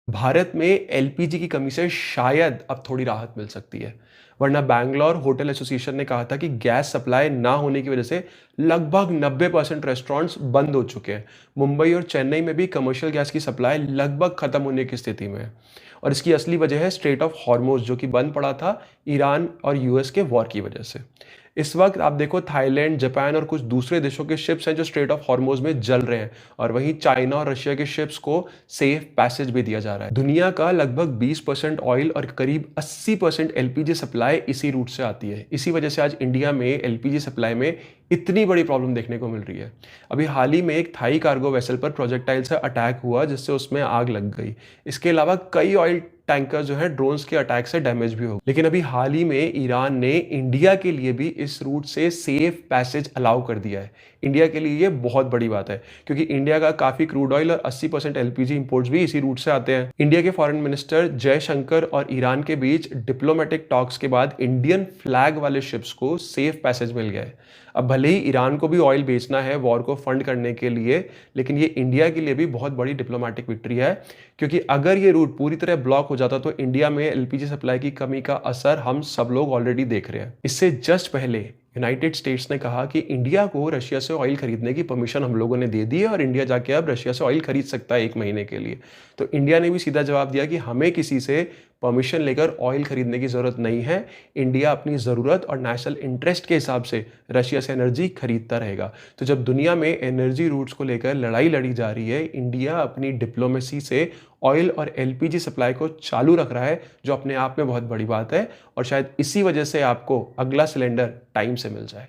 भारत में एलपीजी की कमी से शायद अब थोड़ी राहत मिल सकती है, वरना बैंगलोर होटल एसोसिएशन ने कहा था कि गैस सप्लाई ना होने की वजह से लगभग 90% रेस्टोरेंट्स बंद हो चुके हैं। मुंबई और चेन्नई में भी कमर्शियल गैस की सप्लाई लगभग खत्म होने की स्थिति में है और इसकी असली वजह है स्ट्रेट ऑफ हॉर्मोज जो कि बंद पड़ा था ईरान और यूएस के वॉर की वजह से। इस वक्त आप देखो थाईलैंड, जापान और कुछ दूसरे देशों के शिप्स हैं जो स्ट्रेट ऑफ हॉर्मोज में जल रहे हैं और वहीं चाइना और रशिया के शिप्स को सेफ पैसेज भी दिया जा रहा है। दुनिया का लगभग 20% ऑयल और करीब 80% एलपीजी सप्लाई इसी रूट से आती है। इसी वजह से आज इंडिया में एलपीजी सप्लाई में इतनी बड़ी प्रॉब्लम देखने को मिल रही है। अभी हाल ही में एक थाई कार्गो वेसल पर प्रोजेक्टाइल से अटैक हुआ जिससे उसमें आग लग गई। इसके अलावा कई ऑयल टैंकर जो है ड्रोन्स के अटैक से डैमेज भी हो गए। लेकिन अभी हाल ही में ईरान ने इंडिया के लिए भी इस रूट से सेफ पैसेज अलाउ कर दिया है। इंडिया के लिए ये बहुत बड़ी बात है क्योंकि इंडिया का काफी क्रूड ऑयल और 80% एलपीजी इंपोर्ट्स भी इसी रूट से आते हैं। इंडिया के फॉरेन मिनिस्टर जयशंकर और ईरान के बीच डिप्लोमेटिक टॉक्स के बाद इंडियन फ्लैग वाले शिप्स को सेफ पैसेज मिल गया है। अब भले ही ईरान को भी ऑयल बेचना है वॉर को फंड करने के लिए, लेकिन ये इंडिया के लिए भी बहुत बड़ी डिप्लोमेटिक विक्ट्री है क्योंकि अगर ये रूट पूरी तरह ब्लॉक हो जाता तो इंडिया में एलपीजी सप्लाई की कमी का असर हम सब लोग ऑलरेडी देख रहे हैं। इससे जस्ट पहले यूनाइटेड स्टेट्स ने कहा कि इंडिया को रशिया से ऑयल खरीदने की परमिशन हम लोगों ने दे दी है और इंडिया जाके अब रशिया से ऑयल खरीद सकता है 1 महीने के लिए। तो इंडिया ने भी सीधा जवाब दिया कि हमें किसी से परमिशन लेकर ऑयल खरीदने की ज़रूरत नहीं है। इंडिया अपनी ज़रूरत और नेशनल इंटरेस्ट के हिसाब से रशिया से एनर्जी खरीदता रहेगा। तो जब दुनिया में एनर्जी रूट्स को लेकर लड़ाई लड़ी जा रही है, इंडिया अपनी डिप्लोमेसी से ऑयल और एलपीजी सप्लाई को चालू रख रहा है, जो अपने आप में बहुत बड़ी बात है और शायद इसी वजह से आपको अगला सिलेंडर टाइम से मिल जाए।